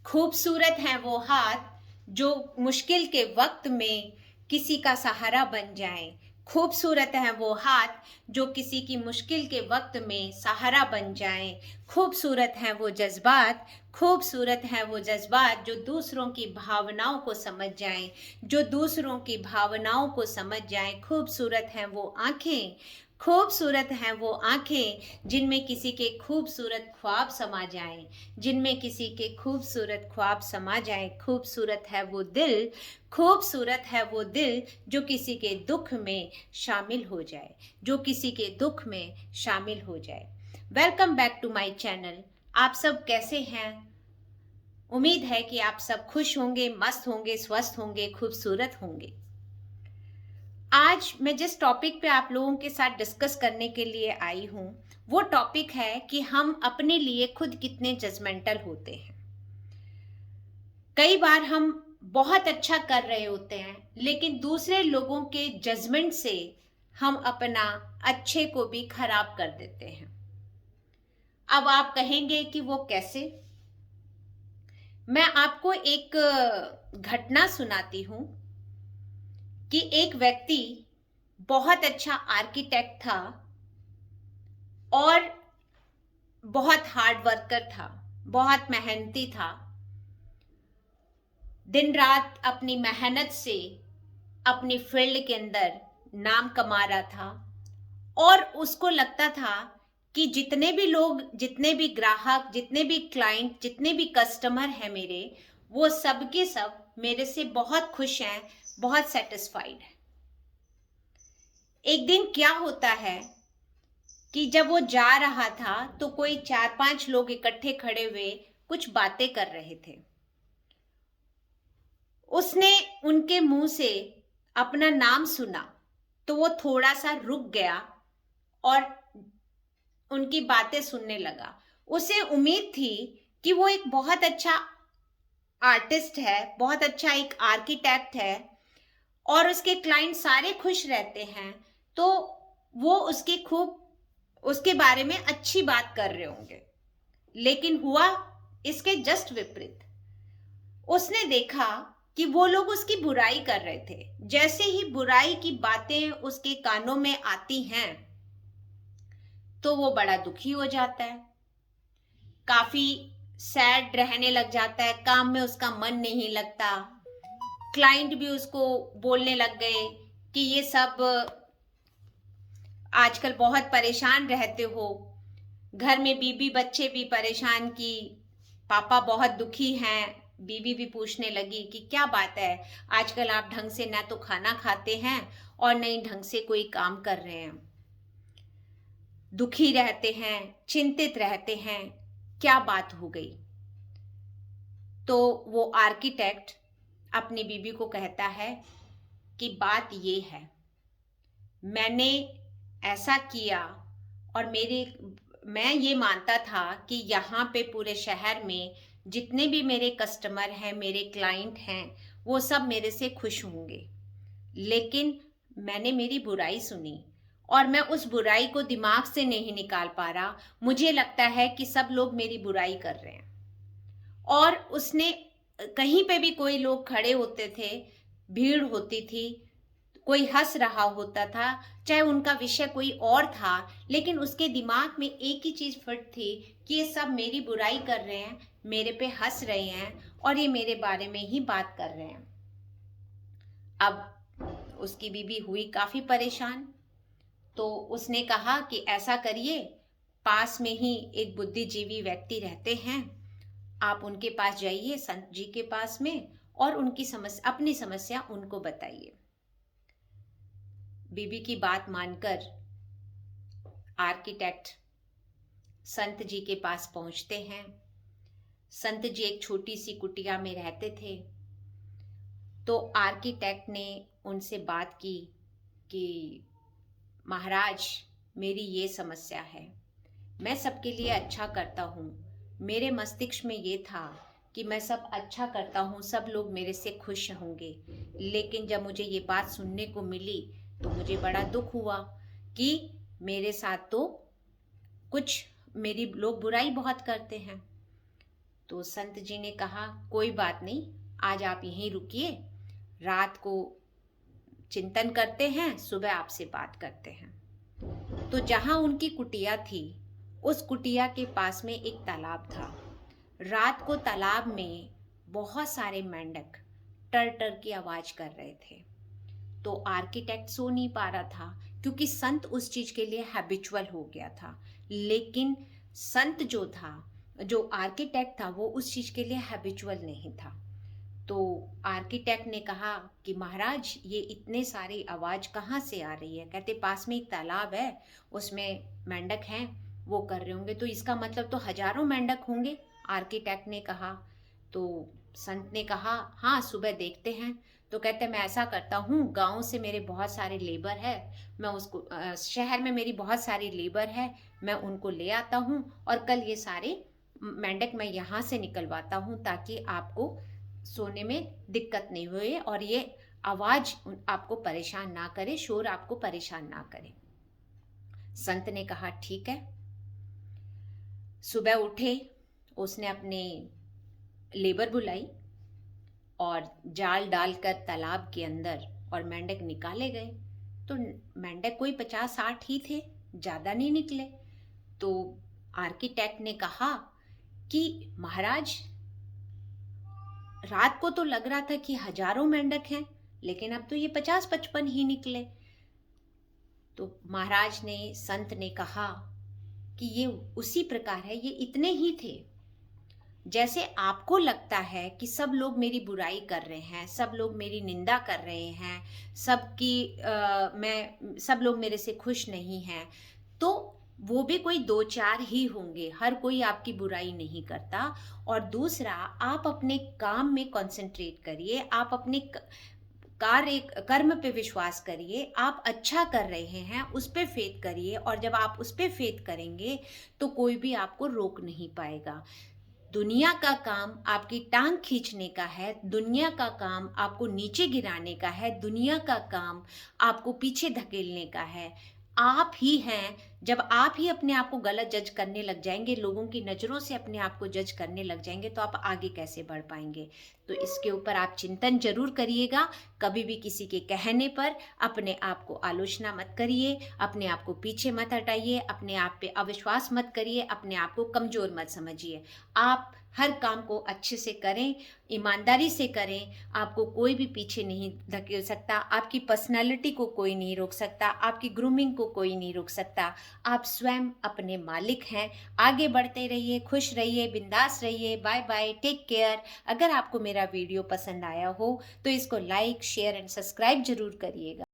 खूबसूरत हैं वो हाथ जो मुश्किल के वक्त में किसी का सहारा बन जाएं। खूबसूरत हैं वो हाथ जो किसी की मुश्किल के वक्त में सहारा बन जाएं। खूबसूरत हैं वो जज्बात, खूबसूरत हैं वो जज्बात जो दूसरों की भावनाओं को समझ जाएं, जो दूसरों की भावनाओं को समझ जाएं। खूबसूरत हैं वो आंखें, खूबसूरत हैं वो आंखें जिनमें किसी के खूबसूरत ख्वाब समा जाएं, जिनमें किसी के खूबसूरत ख्वाब समा जाएं। खूबसूरत है वो दिल, खूबसूरत है वो दिल जो किसी के दुख में शामिल हो जाए, जो किसी के दुख में शामिल हो जाए। Welcome back to my channel. आप सब कैसे हैं? उम्मीद है कि आप सब खुश होंगे, मस्त होंगे, स्वस्थ होंगे, खूबसूरत होंगे। आज मैं जिस टॉपिक पे आप लोगों के साथ डिस्कस करने के लिए आई हूँ वो टॉपिक है कि हम अपने लिए खुद कितने जजमेंटल होते हैं। कई बार हम बहुत अच्छा कर रहे होते हैं लेकिन दूसरे लोगों के जजमेंट से हम अपना अच्छे को भी खराब कर देते हैं। अब आप कहेंगे कि वो कैसे? मैं आपको एक घटना सुनाती हूँ कि एक व्यक्ति बहुत अच्छा आर्किटेक्ट था और बहुत हार्ड वर्कर था, बहुत मेहनती था। दिन रात अपनी मेहनत से अपनी फील्ड के अंदर नाम कमा रहा था और उसको लगता था कि जितने भी लोग, जितने भी ग्राहक, जितने भी क्लाइंट, जितने भी कस्टमर हैं मेरे, वो सब के सब मेरे से बहुत खुश हैं, बहुत सेटिस्फाइड हैं। एक दिन क्या होता है कि जब वो जा रहा था तो कोई 4-5 लोग इकट्ठे खड़े हुए कुछ बातें कर रहे थे। उसने उनके मुंह से अपना नाम सुना तो वो थोड़ा सा रुक गया और उनकी बातें सुनने लगा। उसे उम्मीद थी कि वो एक बहुत अच्छा आर्टिस्ट है, बहुत अच्छा एक आर्किटेक्ट है और उसके क्लाइंट सारे खुश रहते हैं, तो वो उसके बारे में अच्छी बात कर रहे होंगे। लेकिन हुआ इसके जस्ट विपरीत। उसने देखा कि वो लोग उसकी बुराई कर रहे थे। जैसे ही बुराई की बातें उसके कानों में आती हैं तो वो बड़ा दुखी हो जाता है, काफी सैड रहने लग जाता है, काम में उसका मन नहीं लगता। क्लाइंट भी उसको बोलने लग गए कि ये सब आजकल बहुत परेशान रहते हो। घर में बीबी बच्चे भी परेशान की पापा बहुत दुखी हैं। बीबी भी पूछने लगी कि क्या बात है, आजकल आप ढंग से ना तो खाना खाते हैं और न ही ढंग से कोई काम कर रहे हैं, दुखी रहते हैं, चिंतित रहते हैं, क्या बात हो गई? तो वो आर्किटेक्ट अपनी बीबी को कहता है कि बात ये है, मैंने ऐसा किया और मैं ये मानता था कि यहाँ पे पूरे शहर में जितने भी मेरे कस्टमर हैं, मेरे क्लाइंट हैं, वो सब मेरे से खुश होंगे। लेकिन मैंने मेरी बुराई सुनी और मैं उस बुराई को दिमाग से नहीं निकाल पा रहा। मुझे लगता है कि सब लोग मेरी बुराई कर रहे हैं। और उसने कहीं पे भी कोई लोग खड़े होते थे, भीड़ होती थी, कोई हंस रहा होता था, चाहे उनका विषय कोई और था, लेकिन उसके दिमाग में एक ही चीज फिट थी कि ये सब मेरी बुराई कर रहे हैं, मेरे पे हंस रहे हैं और ये मेरे बारे में ही बात कर रहे हैं। अब उसकी बीबी हुई काफी परेशान, तो उसने कहा कि ऐसा करिए, पास में ही एक बुद्धिजीवी व्यक्ति रहते हैं, आप उनके पास जाइए, संत जी के पास में, और उनकी समस्या, अपनी समस्या उनको बताइए। बीबी की बात मानकर आर्किटेक्ट संत जी के पास पहुंचते हैं। संत जी एक छोटी सी कुटिया में रहते थे। तो आर्किटेक्ट ने उनसे बात की कि महाराज, मेरी ये समस्या है, मैं सबके लिए अच्छा करता हूँ, मेरे मस्तिष्क में ये था कि मैं सब अच्छा करता हूँ, सब लोग मेरे से खुश होंगे, लेकिन जब मुझे ये बात सुनने को मिली तो मुझे बड़ा दुख हुआ कि मेरे साथ तो कुछ मेरी लोग बुराई बहुत करते हैं। तो संत जी ने कहा कोई बात नहीं, आज आप यहीं रुकिए, रात को चिंतन करते हैं, सुबह आपसे बात करते हैं। तो जहां उनकी कुटिया थी, उस कुटिया के पास में एक तालाब था। रात को तालाब में बहुत सारे मेंढक टर टर की आवाज कर रहे थे। तो आर्किटेक्ट सो नहीं पा रहा था, क्योंकि संत उस चीज के लिए हैबिचुअल हो गया था। लेकिन संत जो था, जो आर्किटेक्ट था, वो उस चीज के लिए हैबिचुअल नहीं था। तो आर्किटेक्ट ने कहा कि महाराज, ये इतने सारी आवाज कहाँ से आ रही है? कहते पास में एक तालाब है, उसमें मेंढक हैं, वो कर रहे होंगे, तो इसका मतलब तो हजारों मेंढक होंगे। आर्किटेक्ट ने कहा। तो संत ने कहा हाँ, सुबह देखते हैं। तो कहते मैं ऐसा करता हूँ, गांव से मेरे बहुत सारे लेबर है, मैं उसको शहर में मेरी बहुत सारी लेबर है, मैं उनको ले आता हूँ और कल ये सारे मेंढक मैं यहाँ से निकलवाता हूँ, ताकि आपको सोने में दिक्कत नहीं हुए और ये आवाज आपको परेशान ना करे, शोर आपको परेशान ना करे। संत ने कहा ठीक है। सुबह उठे, उसने अपने लेबर बुलाई और जाल डालकर तालाब के अंदर और मेंढक निकाले गए। तो मेंढक कोई 50-60 ही थे, ज्यादा नहीं निकले। तो आर्किटेक्ट ने कहा कि महाराज, रात को तो लग रहा था कि हजारों मेंढक हैं, लेकिन अब तो ये 50-55 ही निकले। तो महाराज ने, संत ने कहा कि ये उसी प्रकार है, ये इतने ही थे। जैसे आपको लगता है कि सब लोग मेरी बुराई कर रहे हैं, सब लोग मेरी निंदा कर रहे हैं, सब लोग मेरे से खुश नहीं हैं, तो वो भी कोई 2-4 ही होंगे, हर कोई आपकी बुराई नहीं करता। और दूसरा, आप अपने काम में कंसंट्रेट करिए, आप अपने कर्म पे विश्वास करिए, आप अच्छा कर रहे हैं उस पे फेथ करिए, और जब आप उस पे फेथ करेंगे तो कोई भी आपको रोक नहीं पाएगा। दुनिया का काम आपकी टांग खींचने का है, दुनिया का काम आपको नीचे गिराने का है, दुनिया का काम आपको पीछे धकेलने का है। आप ही हैं, जब आप ही अपने आप को गलत जज करने लग जाएंगे, लोगों की नज़रों से अपने आप को जज करने लग जाएंगे, तो आप आगे कैसे बढ़ पाएंगे? तो इसके ऊपर आप चिंतन जरूर करिएगा। कभी भी किसी के कहने पर अपने आप को आलोचना मत करिए, अपने आप को पीछे मत हटाइए, अपने आप पे अविश्वास मत करिए, अपने आप को कमज़ोर मत समझिए। आप हर काम को अच्छे से करें, ईमानदारी से करें, आपको कोई भी पीछे नहीं धकेल सकता, आपकी पर्सनालिटी को कोई नहीं रोक सकता, आपकी ग्रूमिंग को कोई नहीं रोक सकता। आप स्वयं अपने मालिक हैं। आगे बढ़ते रहिए, खुश रहिए, बिंदास रहिए। Bye bye, take care. अगर आपको मेरा वीडियो पसंद आया हो तो इसको लाइक, शेयर एंड सब्सक्राइब जरूर करिएगा।